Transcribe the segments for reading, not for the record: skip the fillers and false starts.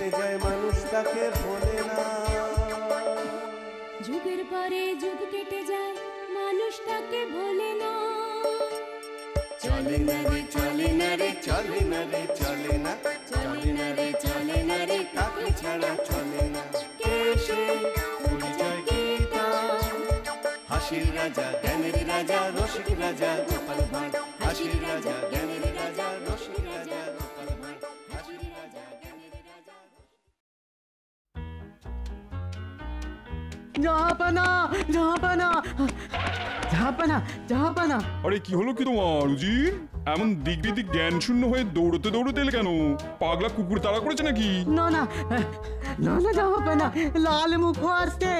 কেটে যায় মানুষ তাকে ভোলে না। যুগের পরে যুগ কেটে যায় মানুষ তাকে ভোলে না। চলে না রে চলে না রে চলে না রে চলে না, চলে না রে চলে না রে কাকে ছাড়া চলে না। কে সে পরিচয় কি তার? হাসির রাজা জ্ঞানের রাজা রসিক রাজা গোপাল ভাঁড়। হাসির রাজা জ্ঞানের রাজা রসিক রাজা গোপাল ভাঁড়। হাসির রাজা জ্ঞানের রাজা। জাহাপানা জাহাপানা জাহাপানা জাহাপানা। আরে কি হলো কি তোমার উজির? এমন দিক বিদিক জ্ঞান শূন্য হয়ে দৌড়তে দৌড়তে এলে কেন? পাগলা কুকুর তাড়া করেছে নাকি? না না না না জাহাপানা, লাল মুখো আসছে।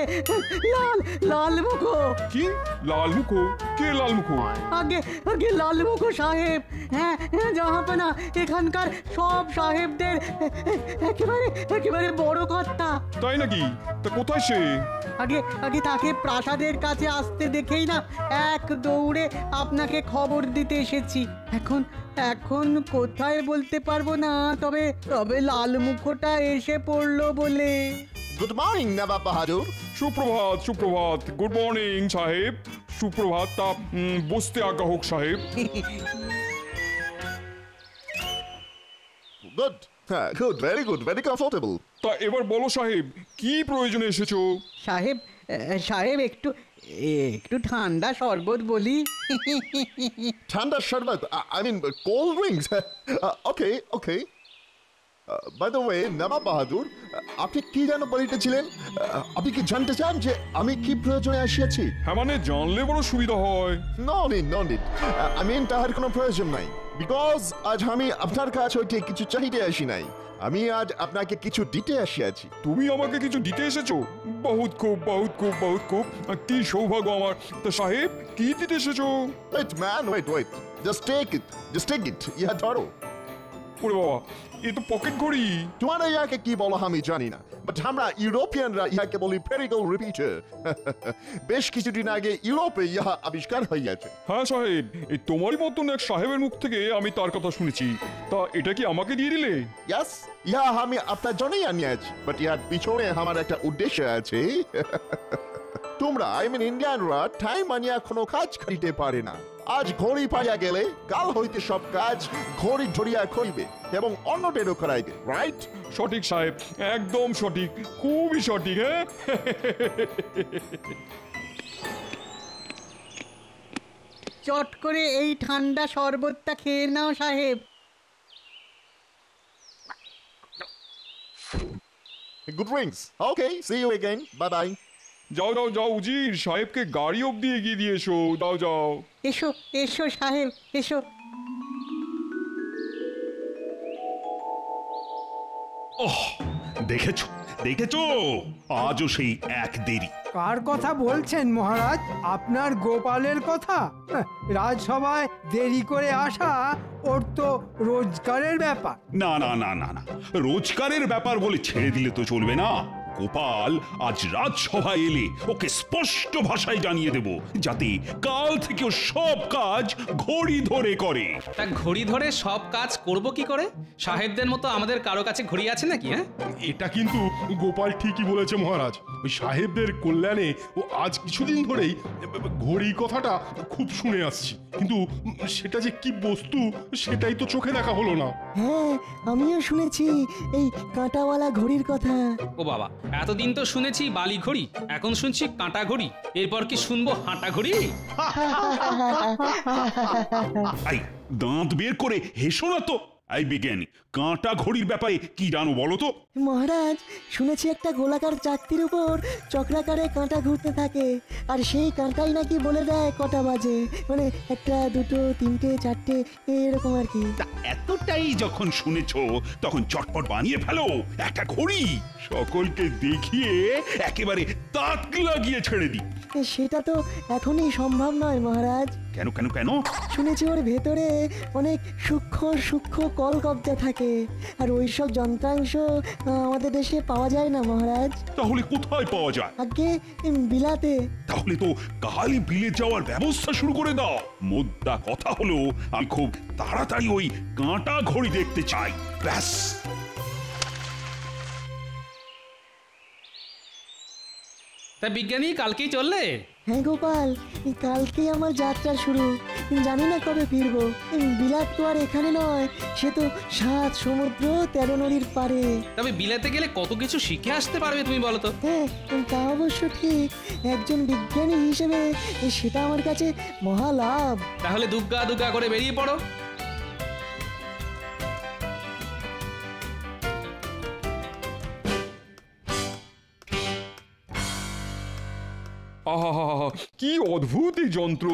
লাল লাল মুখো। কি লাল মুখো? কে লাল মুখো? আগে আগে লাল মুখো সাহেব। হ্যাঁ হ্যাঁ জাহাপানা, এখানকার সব সাহেবদের একেবারে একেবারে বড় কর্তা। তাই নাকি? তা কোথায় সে? আগে আগে তাকে প্রাসাদের কাছে আসতে দেখেই না এক দৌড়ে আপনাকে খবর দিতে এসেছি। এখন এখন কোথায় বলতে পারবো না, তবে তবে লাল মুখোটা এসে পড়লো বলে। গুড মর্নিং নবাব বাহাদুর। সুপ্রভাত সুপ্রভাত। গুড মর্নিং সাহেব। সুপ্রভাত। তা বসতে আজ্ঞা হোক সাহেব। গুড, হ্যাঁ good, very good, very comfortable. তা এবার বলো সাহেব, কি প্রয়োজনে এসেছো? সাহেব সাহেব একটু একটু ঠান্ডা শরবত বলি। ঠান্ডা শরবত, I mean cold drinks. Okay okay. By the way নবাব বাহাদুর, আপনি কি যেন বলিতেছিলেন? আপনি কি জানতে চান যে আমি কি প্রয়োজনে আসিয়াছি? হ্যাঁ মানে জানলে বড় সুবিধা হয়। No need no need, I mean তাহার কোনো প্রয়োজন নাই। বিকজ আজ আমি আপনার কাছ হইতে কিছু চাহিতে আসি নাই, আমি আজ আপনাকে কিছু দিতে আসিয়াছি। তুমি আমাকে কিছু দিতে এসেছো? বহুত খুব বহুত খুব বহুত খুব। কি সৌভাগ্য আমার। তা সাহেব কি দিতে এসেছো? Wait man wait wait, just take it, just take it. ইহা ধরো। ওরে বাবা, এ তো পকেট ঘড়ি। তোমরা ইয়াকে কি বলো আমি জানি না, বাট আমরা ইউরোপিয়ানরা ইহাকে বলি পেরিগল রিপিটার। বেশ কিছুদিন আগে ইউরোপে ইহা আবিষ্কার হইয়াছে। হ্যাঁ সাহেব, এই তোমারই মতন এক সাহেবের মুখ থেকে আমি তার কথা শুনেছি। তা এটা কি আমাকে দিয়ে দিলে? ইয়াস, ইহা আমি আপনার জন্যই আনিয়াছি, বাট ইহার পিছনে আমার একটা উদ্দেশ্য আছে। তোমরা আই মিন ইন্ডিয়ানরা টাইম আনিয়া কোনো কাজ করিতে পারে না। আজ ঘড়ি পাইয়া গেলে কাল হইতে সব কাজ ঘড়ি ধরিয়া করিবে এবং অন্যদেরও করাইবে, রাইট? সঠিক সাহেব, একদম সঠিক, খুবই সঠিক। হ্যাঁ চট করে এই ঠান্ডা শরবতটা খেয়ে নাও সাহেব। Good drinks. Okay, see you again, bye bye. যাও যাও যাও উজির, সাহেবকে গাড়ি অব্দি এগিয়ে দিয়ে এসো। যাও যাও। এসো এসো সাহেব এসো। ওহ, দেখেছো দেখেছো, আজও সেই এক দেরি। কার কথা বলছেন মহারাজ? আপনার গোপালের কথা? রাজসভায় দেরি করে আসা ওর তো রোজগারের ব্যাপার। না না না না না, রোজগারের ব্যাপার বলে ছেড়ে দিলে তো চলবে না। গোপাল আজ রাজসভায় এলে ওকে স্পষ্ট ভাষায় জানিয়ে দেব, যাতে কাল থেকে ও সব কাজ ঘড়ি ধরে করে। তা ঘড়ি ধরে সব কাজ করব কি করে? সাহেবদের মতো আমাদের কারো কাছে ঘড়ি আছে নাকি? হ্যাঁ, এটা কিন্তু গোপাল ঠিকই বলেছে মহারাজ। ওই সাহেবদের কল্যাণে ও আজ কিছুদিন ধরেই ঘড়ি কথাটা খুব শুনে আসছি, কিন্তু সেটা যে কি বস্তু সেটাই তো চোখে দেখা হলো না। হ্যাঁ, আমিও শুনেছি এই কাঁটাওয়ালা ঘড়ির কথা। ও বাবা, এতদিন তো শুনেছি বালি ঘড়ি, এখন শুনছি কাঁটা ঘড়ি, এরপর কি শুনবো হাঁটা ঘড়ি? আই দাঁত বের করে হেসো না তো। আই বিজ্ঞানী, কাঁটা ঘড়ির ব্যাপারে কি জানো বলো তো? মহারাজ, শুনেছি একটা গোলাকার চাকতির উপর চক্রাকারে কাঁটা ঘুরতে থাকে, আর সেই কাঁটাই নাকি বলে দেয় কটা বাজে, মানে একটা দুটো তিনটে চারটে এরকম আর কি। এতটাই যখন শুনেছো তখন চটপট বানিয়ে ফেলো একটা ঘড়ি, সকলকে দেখিয়ে একেবারে তাক লাগিয়ে ছেড়ে দিই। সেটা তো এখনই সম্ভব নয় মহারাজ। কেন কেন কেন? শুনেছি ওর ভেতরে অনেক সূক্ষ্ম সূক্ষ্ম কলকব্জা থাকে, আর ওইসব যন্ত্রাংশ আমাদের দেশে পাওয়া যায় না মহারাজ। তাহলে কোথায় পাওয়া যায়? আগে বিলাতে। তাহলে তো কালই বিলে যাওয়ার ব্যবস্থা শুরু করে দাও। মোদ্দা কথা হলো আমি খুব তাড়াতাড়ি ওই কাঁটা ঘড়ি দেখতে চাই, ব্যাস। তা বিজ্ঞানী কালকেই চললে? হ্যাঁ গোপাল, কালকেই আমার যাত্রা শুরু। জানি না কবে ফিরবো। বিলাত তো আর এখানে নয়, সে তো 7 সমুদ্র 13 নদীর পারে। তবে বিলাতে গেলে কত কিছু শিখে আসতে পারবে তুমি বলো তো। হ্যাঁ, তা অবশ্য ঠিক। একজন বিজ্ঞানী হিসেবে সেটা আমার কাছে মহা লাভ। তাহলে দুগ্গা দুগ্গা করে বেরিয়ে পড়ো। আহা কি অদ্ভুত এই যন্ত্র!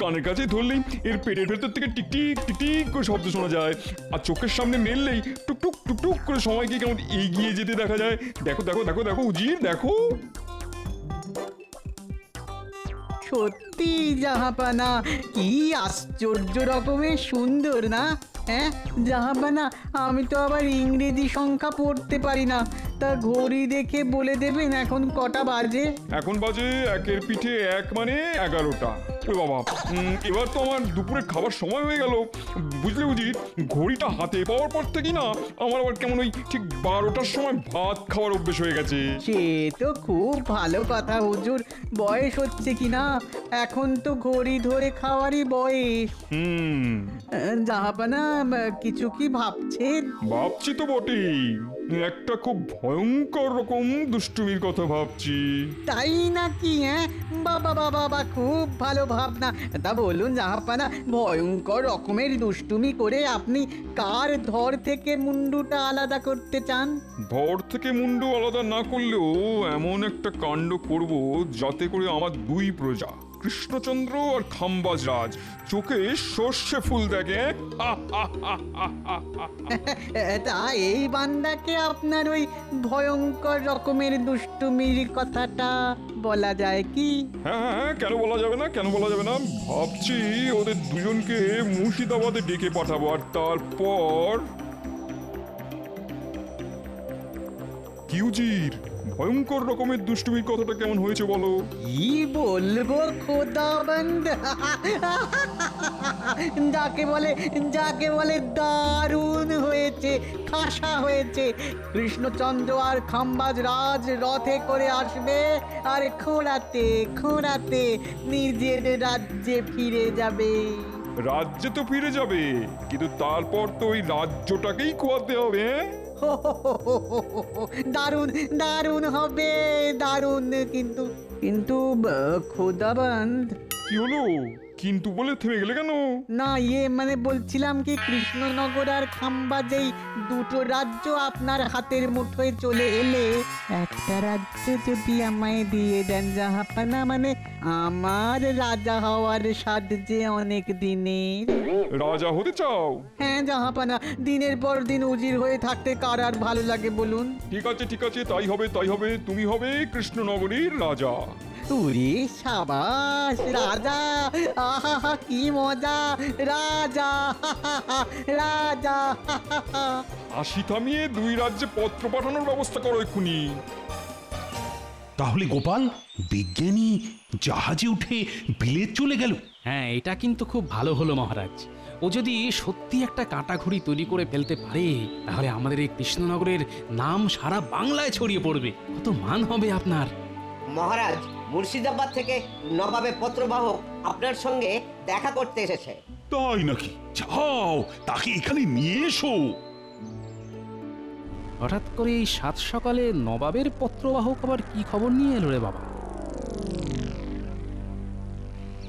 কানের কাছে ধরলেই এর পেটের ভেতর থেকে টিকটিক টিকটিক করে শব্দ শোনা যায়, আর চোখের সামনে নেড়লেই টুকটুক টুকটুক করে সময়কে কেমন এগিয়ে যেতে দেখা যায়। দেখো দেখো দেখো দেখো উজির, দেখো। সত্যি জাহাপানা, কি আশ্চর্য রকমের সুন্দর না? হ্যাঁ জাহাপানা, আমি তো আবার ইংরেজি সংখ্যা পড়তে পারি না, তা ঘড়ি দেখে বলে দেবেন এখন কটা বাজে? এখন বাজে 1-এর পিঠে 1 মানে 11টা। ওরে বাবা, এবার তো আমার দুপুরে খাবার সময় হয়ে গেল। বুঝলে উজির, ঘড়িটা হাতে পাওয়ার পর থেকে না আমার আবার কেমন ওই ঠিক 12টার সময় ভাত খাওয়ার অভ্যেস হয়ে গেছে। সে তো খুব ভালো কথা হুজুর, বয়স হচ্ছে কি না, এখন তো ঘড়ি ধরে খাওয়ারই বয়স। জাহাপানা, কিছু কি ভাবছেন? ভাবছি তো বটেই, একটা খুব ভয়ঙ্কর রকম দুষ্টুমির কথা ভাবছি। তাই নাকি? হ্যাঁ, বাবা বাবা বাবা, খুব ভালো ভাবনা। তা বলুন জাহাপানা, ভয়ঙ্কর রকমের দুষ্টুমি করে আপনি কার ধর থেকে মুন্ডুটা আলাদা করতে চান? ধর থেকে মুন্ডু আলাদা না করলেও এমন একটা কাণ্ড করব যাতে করে আমার 2 প্রজা, কৃষ্ণচন্দ্র আর খাম্বাজ রাজ, চোখে সর্ষে ফুল দেখে। তা এই বান্দাকে আপনার ওই ভয়ঙ্কর রকমের দুষ্টুমির কথাটা বলা যায় কি? হ্যাঁ, কেন বলা যাবে না, কেন বলা যাবে না। ভাবছি ওদের দুজনকে মুর্শিদাবাদে ডেকে পাঠাবো, আর তারপর কি উজির, ভয়ঙ্কর রকমের দুষ্টুমির কথাটা কেমন হয়েছে বলো? কি বলবো খোদাবন্দ, যাকে বলে দারুণ হয়েছে, খাসা হয়েছে। কৃষ্ণচন্দ্র আর খাম্বাজ রাজ রথে করে আসবে আর খোঁড়াতে খোঁড়াতে নিজের রাজ্যে ফিরে যাবে। রাজ্যে তো ফিরে যাবে, কিন্তু তারপর তো ওই রাজ্যটাকেই খোয়াতে হবে। দারুণ দারুণ হবে, দারুণ। কিন্তু খোদাবন্দ। কি হলো? কিন্তু বলে থেমে গেলে কেন? না, মানে বলছিলাম কি, কৃষ্ণনগর আর খাম্বাজেই 2টো রাজ্য আপনার হাতের মুঠোয় চলে এলে একটা রাজ্য যদি আমায় দিয়ে দেন জাহাপানা, মানে আমার রাজা হওয়ার স্বাদ যে অনেক দিনের। রাজা হতে চাও? হ্যাঁ জাহাপানা, দিনের পর দিন উজির হয়ে থাকতে কার আর ভালো লাগে বলুন? ঠিক আছে ঠিক আছে, তাই হবে তাই হবে, তুমি হবে কৃষ্ণনগরীর রাজা। উরে সাবাস, রাজা! আহা কি মজা, রাজা রাজা। হাসি থামিয়ে 2 রাজ্যে পত্র পাঠানোর ব্যবস্থা করো এক্ষুনি। তাহলে গোপাল, বিজ্ঞানী জাহাজে উঠে বিলেত চলে গেল? হ্যাঁ, এটা কিন্তু খুব ভালো হলো মহারাজ। ও যদি সত্যি একটা কাঁটা ঘড়ি তৈরি করে ফেলতে পারে, তাহলে আমাদের এই কৃষ্ণনগরের নাম সারা বাংলায় ছড়িয়ে পড়বে। কত মান হবে আপনার। মহারাজ, মুর্শিদাবাদ থেকে নবাবের পত্রবাহক আপনার সঙ্গে দেখা করতে এসেছে। তাই নাকি? যাও, তাকে এখানে নিয়ে এসো। হঠাৎ করে এই 7 সকালে নবাবের পত্রবাহক আবার কি খবর নিয়ে এলো রে বাবা?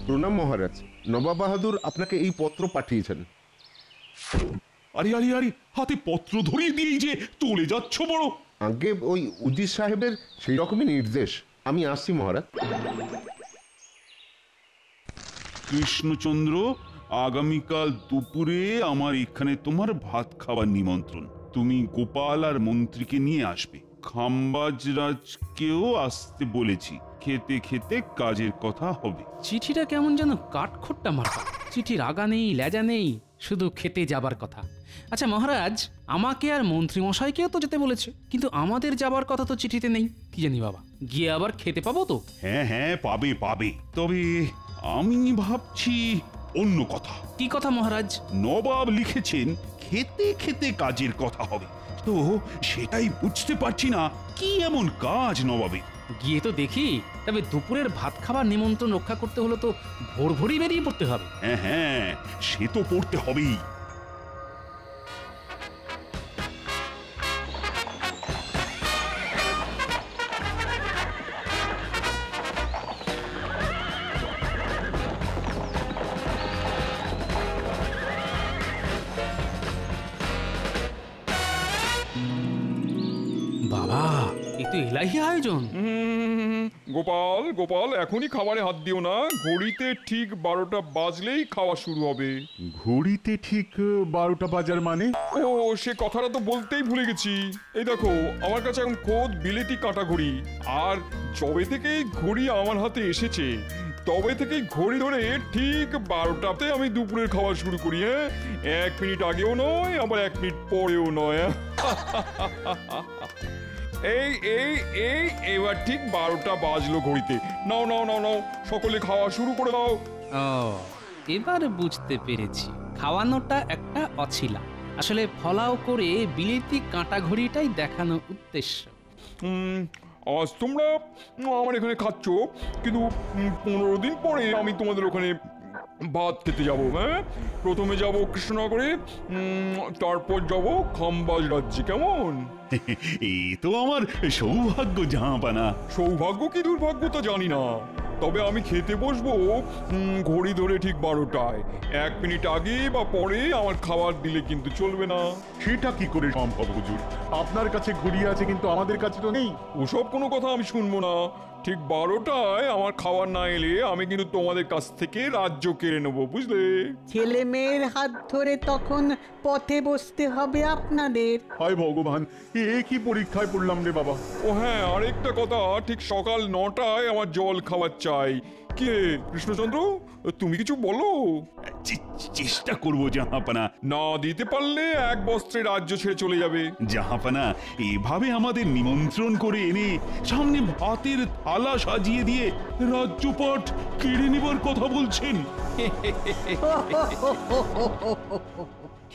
প্রণাম মহারাজ, নবাব বাহাদুর আপনাকে এই পত্র পাঠিয়েছেন। আরে আরে আরে, হাতে পত্র ধরিয়ে দিয়ে যে চলে যাচ্ছ বড়। আগে ওই উজির সাহেবের সেই রকমই নির্দেশ। আমি আসছি মহারাজ। কৃষ্ণচন্দ্র, আগামীকাল দুপুরে আমার এখানে তোমার ভাত খাবার নিমন্ত্রণ। তুমি গোপাল আর মন্ত্রীকে নিয়ে আসবে। খাম্বাজ রাজকেও আসতে বলেছি। খেতে খেতে কাজের কথা হবে। চিঠিটা কেমন যেন কাঠখোট্টা মার্কা। চিঠির আগা নেই, লেজা নেই, শুধু খেতে যাবার কথা। আচ্ছা মহারাজ, আমাকে আর মন্ত্রী মশাইকেও তো যেতে বলেছে, কিন্তু আমাদের যাবার কথা তো চিঠিতে নেই। কি জানি বাবা, গিয়ে আবার খেতে পাবো তো? হ্যাঁ হ্যাঁ, পাবে পাবে। তবে আমি ভাবছি অন্য কথা। কি কথা মহারাজ? নবাব লিখেছেন খেতে খেতে কাজের কথা হবে, তো সেটাই বুঝতে পারছি না কি এমন কাজ নবাবে। গিয়ে তো দেখি। তবে দুপুরের ভাত খাবার নিমন্ত্রণ রক্ষা করতে হলে তো ভোর ভোরই বেরিয়ে পড়তে হবে। হ্যাঁ হ্যাঁ, সে তো পড়তে হবেই। বাবা, এ তো এলাহি আয়োজন। গোপাল গোপাল, এখনই খাবারে হাত দিও না। ঘড়িতে ঠিক 12টা বাজলেই খাওয়া শুরু হবে। ঘড়িতে ঠিক 12টা বাজার মানে? ও, সে কথাটা তো বলতেই ভুলে গেছি। এই দেখো, আমার কাছে এখন খোদ বিলেতি কাঁটা ঘড়ি। আর যবে থেকেই ঘড়ি আমার হাতে এসেছে তবে থেকেই ঘড়ি ধরে ঠিক 12টাতে আমি দুপুরের খাওয়া শুরু করি। হ্যাঁ, 1 মিনিট আগেও নয়, আবার 1 মিনিট পরেও নয়। এই এই এই এবার ঠিক 12টা বাজলো ঘড়িতে। নাও নাও নাও নাও, সকলে খাওয়া শুরু করে দাও। ও, এবার বুঝতে পেরেছি, খাওয়ানোটা একটা অছিলা। আসলে ফলাও করে বিলেতি কাঁটা ঘড়িটাই দেখানো উদ্দেশ্য। আজ তোমরা আমার এখানে খাচ্ছ, কিন্তু 15 দিন পরে আমি তোমাদের ওখানে ভাত খেতে যাব। হ্যাঁ, প্রথমে যাব কৃষ্ণনগরে, তারপর যাব খাম্বাজ রাজ্যে। কেমন? এই তো আমার সৌভাগ্য জাহাপানা। সৌভাগ্য কি দুর্ভাগ্য তা জানি না, তবে আমি খেতে বসবো ঘড়ি ধরে ঠিক 12টায়। 1 মিনিট আগে বা পরে আমার খাবার দিলে কিন্তু চলবে না। সেটা কি করে সম্ভব হুজুর? আপনার কাছে ঘড়ি আছে কিন্তু আমাদের কাছে তো নেই। ওসব কোনো কথা আমি শুনবো না। ঠিক 12টায় আমার খাবার না এলে আমি কিন্তু তোমাদের কাছ থেকে রাজ্য কেড়ে নেবো, বুঝলে? ছেলে মেয়ের হাত ধরে তখন পথে বসতে হবে আপনাদের। হায় ভগবান, এ কি পরীক্ষায় পড়লাম রে বাবা। ও হ্যাঁ, আরেকটা কথা, ঠিক সকাল 9টায় আমার জল খাবার চাই। কে কৃষ্ণচন্দ্র, তুমি কিছু বলো? চেষ্টা করব জাহাপানা। না দিতে পারলে 1 বস্ত্রে রাজ্য ছেড়ে চলে যাবে। জাহাপানা, এভাবে আমাদের নিমন্ত্রণ করে এনে সামনে ভাতের থালা সাজিয়ে দিয়ে রাজ্যপাট কেড়ে নেবার কথা বলছেন।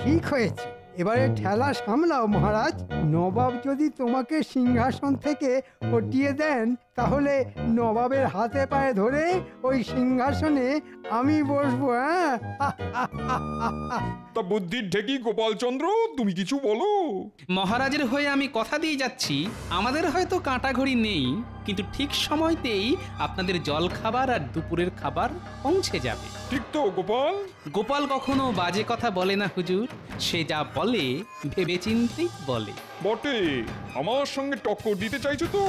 ঠিক হয়েছে, এবারে ঠেলা সামলাও মহারাজ। নবাব যদি তোমাকে সিংহাসন থেকে হটিয়ে দেন, তাহলে নবাবের হাতে পায়ে ধরে ওই সিংহাসনে আমি বসবো। হ্যাঁ, তা বুদ্ধির ঢেকি গোপালচন্দ্র, তুমি কিছু বলো। মহারাজের হয়ে আমি কথা দিয়ে যাচ্ছি, আমাদের হয়তো কাঁটা ঘড়ি নেই, কিন্তু ঠিক সময়তেই আপনাদের জল খাবার আর দুপুরের খাবার পৌঁছে যাবে। ঠিক তো গোপাল? গোপাল কখনো বাজে কথা বলে না হুজুর, সে যা বলে ভেবেচিন্তেই বলে। বটে, আমার সঙ্গে টক্কর দিতে চাইছো তো?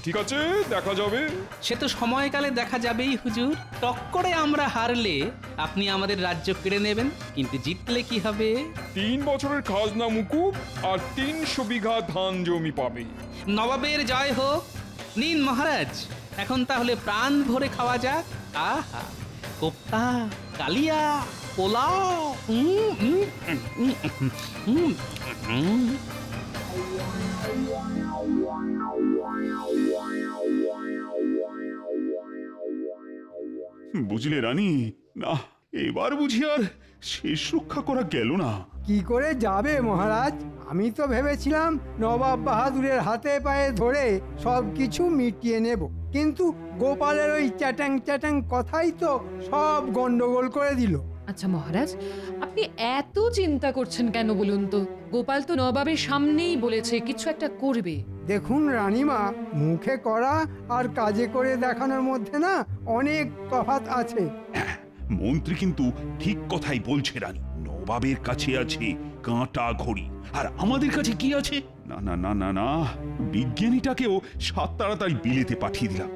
ঠিক আছে, দেখা যাবে। সে তো সময়কালে দেখা যাবেই হুজুর। টক্করে আমরা হারলে আপনি আমাদের রাজ্য কেড়ে নেবেন, কিন্তু জিতলে কি হবে? 3 বছরের খাজনা মুকুব আর 300 বিঘা ধান জমি পাবে। নবাবের জয় হোক। নিন মহারাজ, এখন তাহলে প্রাণ ভরে খাওয়া যাক। আহা, কোপ্তা, কালিয়া, পোলাও। বুঝলে রানী, না এবার বুঝি আর শেষ রক্ষা করা গেল না। কি করে যাবে মহারাজ? আমি তো ভেবেছিলাম নবাব বাহাদুরের হাতে পায়ে ধরে সব কিছু মিটিয়ে নেব, কিন্তু গোপালের ওই চ্যাটাং চ্যাটাং কথাই তো সব গন্ডগোল করে দিল। আচ্ছা মহারাজ, আপনি এত চিন্তা করছেন কেন বলুন তো? গোপাল তো নবাবের সামনেই বলেছে কিছু একটা করবে। দেখুন রানীমা, মুখে করা আর কাজে করে দেখানোর মধ্যে না অনেক তফাৎ আছে। মন্ত্রী কিন্তু ঠিক কথাই বলছে রানী। নবাবের কাছে আছে কাঁটা ঘড়ি, আর আমাদের কাছে কি আছে? না না না না না, বিজ্ঞানীটাকেও 7 তাড়াতাড়ি বিলেতে পাঠিয়ে দিলাম।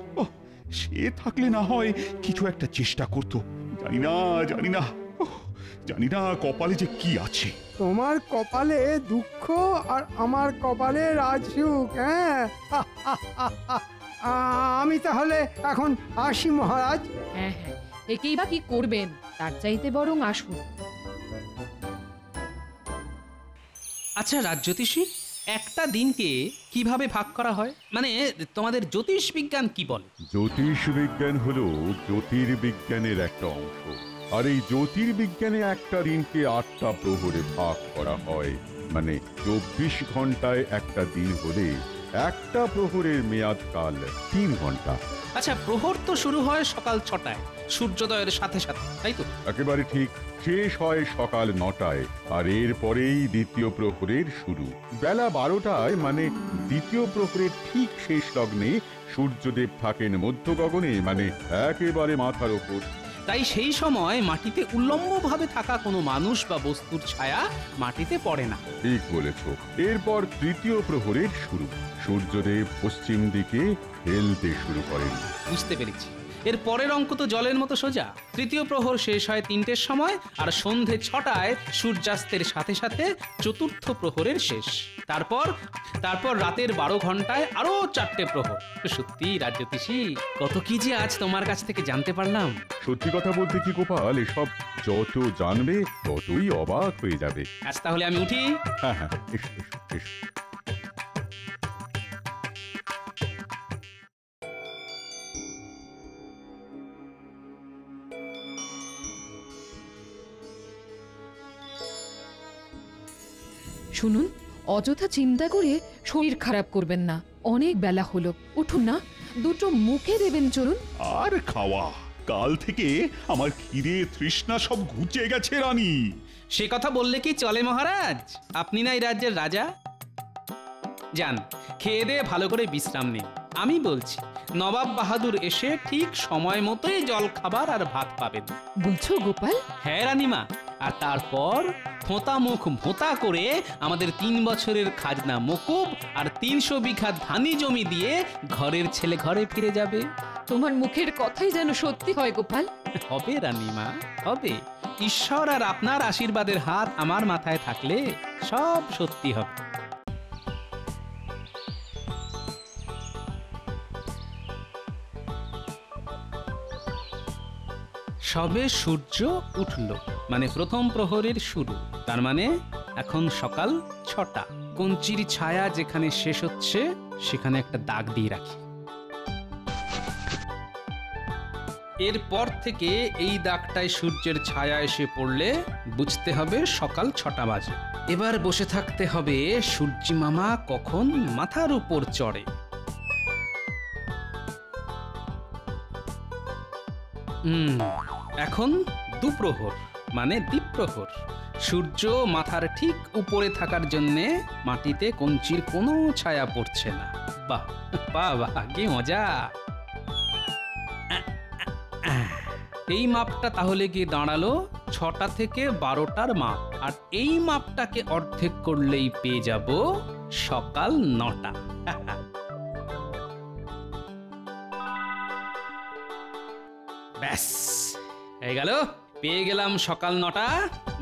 সে থাকলে না হয় কিছু একটা চেষ্টা করতো। জানি না জানি না জানি না কপালে যে কি আছে। তোমার কপালে দুঃখ আর আমার কপালে রাজসুখ। হ্যাঁ, আমি তাহলে এখন আসি মহারাজ। হ্যাঁ হ্যাঁ, একেই বা কি করবেন, তার চাইতে বরং আসুন। আচ্ছা রাজ্যতীষী, একটা দিনকে কিভাবে ভাগ করা হয়? মানে তোমাদের জ্যোতিষ বিজ্ঞান কি বলে? জ্যোতিষ বিজ্ঞান হলো জ্যোতির্বিজ্ঞানের একটা অংশ, আর এই জ্যোতির্বিজ্ঞানে একটা দিনকে 8টা প্রহরে ভাগ করা হয়। মানে 24 ঘন্টায় একটা দিন হলে একটা প্রহরের মেয়াদকাল 3 ঘন্টা। আচ্ছা, প্রহর তো শুরু হয় সকাল 6টায় সূর্যোদয়ের সাথে সাথে, তাই তো? একেবারে ঠিক। শেষ হয় সকাল 9টায়, আর এর পরেই দ্বিতীয় প্রহরের শুরু বেলা 12টায়, মানে দ্বিতীয় প্রহরের ঠিক শেষ লগ্নে সূর্যদেব থাকেন মধ্য গগনে, মানে একেবারে মাথার ওপর। তাই সেই সময় মাটিতে উল্লম্বভাবে থাকা কোনো মানুষ বা বস্তুর ছায়া মাটিতে পড়ে না। ঠিক বলেছ। এরপর তৃতীয় প্রহরের শুরু। সূর্যদেব পশ্চিম দিকে হেলতে শুরু করেন। বুঝতে পেরেছি। এর পরের অঙ্ক তো জলের মতো সোজা। তৃতীয় প্রহর শেষ হয় 3টের সময়, আর সন্ধে 6টায় সূর্যাস্তের সাথে সাথে চতুর্থ প্রহরের শেষ। তারপর রাতের 12 ঘন্টায় আরো 4টে প্রহর। সত্যি রাজ্যতীষী, কত কি যে আজ তোমার কাছ থেকে জানতে পারলাম। সত্যি কথা বলতে কি গোপাল, এসব যত জানবে ততই অবাক হয়ে যাবে। আজ তাহলে আমি উঠি। হ্যাঁ হ্যাঁ, এসো এসো এসো। শুনুন, অযথা চিন্তা করে শরীর খারাপ করবেন না। অনেক বেলা হলো, উঠুন না, দুটো মুখে দেবেন চলুন। আর খাওয়া, কাল থেকে আমার খিদে তৃষ্ণা সব ঘুচে গেছে রানী। সে কথা বললে কি চলে মহারাজ? আপনি না এই রাজ্যের রাজা। যান, খেয়ে দিয়ে ভালো করে বিশ্রাম নিন। আমি বলছি, নবাব বাহাদুর এসে ঠিক সময় মতোই জল খাবার আর ভাত পাবেন। বলছো গোপাল? হ্যাঁ রানীমা। আর তারপর ফোঁতা মুখ ভোঁতা করে আমাদের 3 বছরের খাজনা মকুব আর 300 বিঘা ধানি জমি দিয়ে ঘরের ছেলে ঘরে ফিরে যাবে। তোমার মুখের কথাই যেন সত্যি হয় গোপাল। হবে রানীমা, হবে। ঈশ্বর আর আপনার আশীর্বাদের হাত আমার মাথায় থাকলে সব সত্যি হবে। সবে সূর্য উঠল, মানে প্রথম প্রহরের শুরু। তার মানে এখন সকাল 6টা। কঞ্চির ছায়া যেখানে শেষ হচ্ছে সেখানে একটা দাগ দিয়ে রাখি। এরপর থেকে এই দাগটায় সূর্যের ছায়া এসে পড়লে বুঝতে হবে সকাল 6টা বাজে। এবার বসে থাকতে হবে সূর্যি মামা কখন মাথার উপর চড়ে। এখন দুপ্রহর, মানে দ্বীপ্রহর। সূর্য মাথার ঠিক উপরে থাকার জন্যে মাটিতে কঞ্চির কোনো ছায়া পড়ছে না। বাহ বাহ বাহ, কি মজা! এই মাপটা তাহলে গিয়ে দাঁড়ালো 6টা থেকে 12টার মাপ, আর এই মাপটাকে অর্ধেক করলেই পেয়ে যাব সকাল 9টা। ব্যাস হয়ে গেল, পেয়ে গেলাম সকাল 9টা।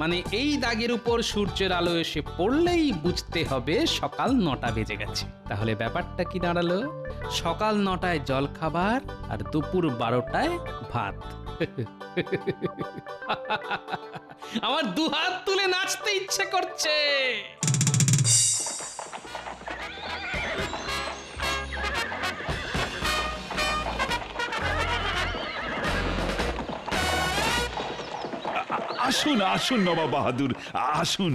মানে এই দাগের উপর সূর্যের আলো এসে পড়লেই বুঝতে হবে সকাল 9টা বেজে গেছে। তাহলে ব্যাপারটা কি দাঁড়ালো? সকাল 9টায় জল খাবার আর দুপুর 12টায় ভাত। আমার দুহাত তুলে নাচতে ইচ্ছে করছে। আসুন আসুন নবাব বাহাদুর, আসুন।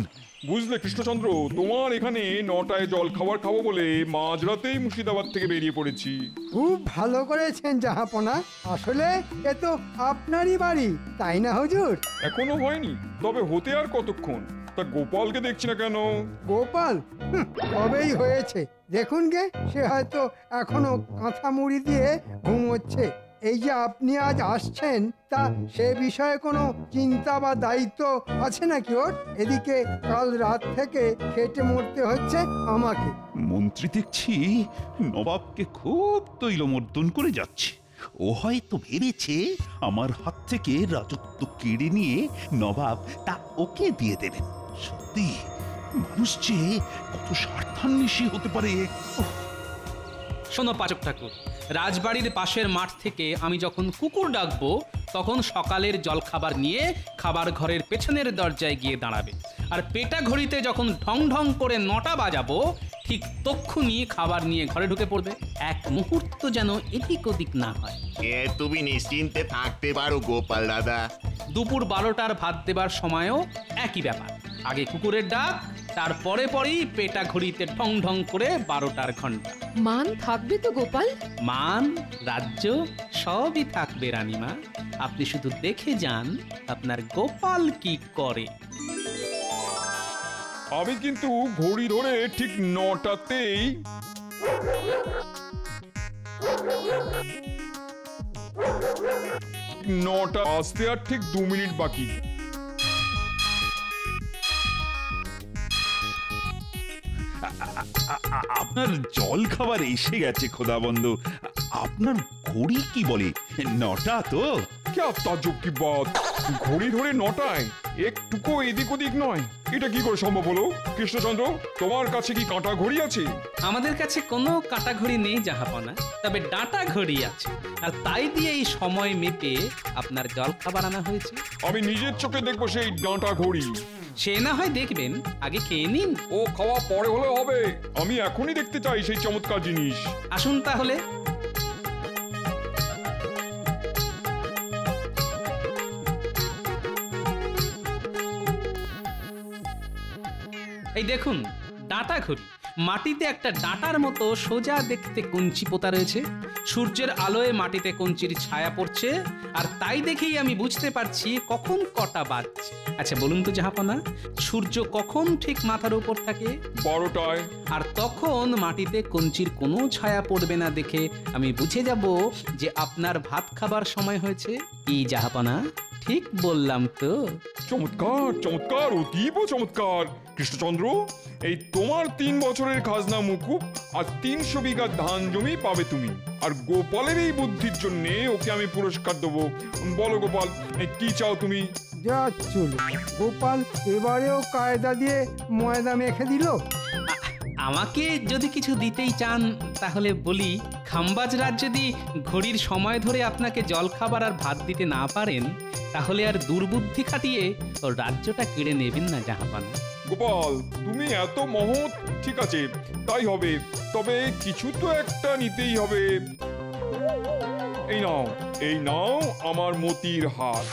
বুঝলে কৃষ্ণচন্দ্র, তোমার এখানে 9টায় জল খাবার খাবো বলে মাঝরাতেই মুর্শিদাবাদ থেকে বেরিয়ে পড়েছি। খুব ভালো করেছেন জাহাপনা। আসলে এ তো আপনারই বাড়ি, তাই না হুজুর? এখনো হয়নি, তবে হতে আর কতক্ষণ? তা গোপালকে দেখছি না কেন? গোপাল কবেই হয়েছে, দেখুন গে, সে হয়তো এখনো কাঁথা মুড়ি দিয়ে ঘুমোচ্ছে। এই যে আপনি আজ আসছেন, তা সে বিষয়ে কোনো চিন্তা বা দায়িত্ব আছে নাকি ওর? এদিকে কাল রাত থেকে খেটে মরতে হচ্ছে আমাকে। মন্ত্রী দেখছি নবাবকে খুব তৈলমর্দন করে যাচ্ছে। ও হয়তো ভেবেছে আমার হাত থেকে রাজত্ব কেড়ে নিয়ে নবাব তা ওকে দিয়ে দেবেন। সত্যি মানুষ যে কত স্বার্থান্বেষী হতে পারে। শোনো পাচক ঠাকুর, রাজবাড়ির পাশের মাঠ থেকে আমি যখন কুকুর ডাকবো তখন সকালের জলখাবার নিয়ে খাবার ঘরের পেছনের দরজায় গিয়ে দাঁড়াবে। আর পেটা ঘড়িতে যখন ঢং ঢং করে 9টা বাজাবো ঠিক তক্ষুনি খাবার নিয়ে ঘরে ঢুকে পড়বে। এক মুহূর্ত যেন এদিক ওদিক না হয়। তুমি নিশ্চিন্তে থাকতে পারো গোপাল দাদা। দুপুর 12টার ভাত দেবার সময়ও একই ব্যাপার। আগে কুকুরের ডাক, তারপরে পরেই পেটা ঘড়িতে ঠং ঢং করে 12টার ঘন্টা। মান থাকবে তো গোপাল? মান, রাজ্য সবই থাকবে রানীমা। আপনি শুধু দেখে যান আপনার গোপাল কি করে। আমি কিন্তু ঘড়ি ধরে ঠিক 9টাতেই নটা আসতে আর ঠিক 2 মিনিট বাকি। আপনার জল খাবার এসে গেছে খোদাবন্ধু। আপনার ঘড়ি কি বলে 9টা তো? क्या ताज्जुब की बात, ঘড়ি ধরে 9টায় একটুকু এদিক ওদিক নয়, এটা কি করে সম্ভব হলো? কৃষ্ণচন্দ্র, তোমার কাছে কি কাঁটা ঘড়ি আছে? আমাদের কাছে কোনো কাঁটা ঘড়ি নেই জাহাপনা, তবে ডাঁটা ঘড়ি আছে, আর তাই দিয়ে এই সময় মেপে আপনার জল খাবার আনা হয়েছে। আমি নিজের চোখে দেখবো সেই ডাঁটা ঘড়ি। সে না হয় দেখবেন, আগে খেয়ে নিন। ও খাওয়া পরে হলে হবে, আমি এখনই দেখতে চাই সেই চমৎকার জিনিস। আসুন তাহলে। এই দেখুন ডাঁটা ঘড়ি, মাটিতে একটা ডাঁটার মতো সোজা দেখতে কঞ্চি পোতা রয়েছে। সূর্যের আলোয় মাটিতে কঞ্চির ছায়া পড়ছে, আর তাই দেখেই আমি বুঝতে পারছি কখন কটা বাজছে। আচ্ছা বলুন তো জাহাপনা, সূর্য কখন ঠিক মাথার উপর থাকে? 12টায়। আর তখন মাটিতে কঞ্চির কোনো ছায়া পড়বে না দেখে আমি বুঝে যাব যে আপনার ভাত খাবার সময় হয়েছে। কি জাহাপনা, ঠিক বললাম তো? চমৎকার চমৎকার, অতীব চমৎকার। কৃষ্ণচন্দ্র, এই তোমার 3 বছরের খাজনা মুকুব আর 300 বিঘা ধান জমি পাবে তুমি। আর গোপালের এই বুদ্ধির জন্য ওকে আমি পুরস্কার দেবো। বলো গোপাল, কি চাও তুমি? যা চলো, গোপাল এবারেও কায়দা দিয়ে ময়দা মেখে দিল। আমাকে যদি কিছু দিতেই চান তাহলে বলি, খাম্বাজ রাজ যদি ঘড়ির সময় ধরে আপনাকে জল খাবার আর ভাত দিতে না পারেন, তাহলে আর দুর্বুদ্ধি খাটিয়ে ওর রাজ্যটা কেড়ে নেবেন না জাহাপানা। গোপাল, তুমি এত মহৎ, ঠিক আছে তাই হবে, তবে কিছু তো একটা নিতেই হবে। এই নাও আমার মতির হার।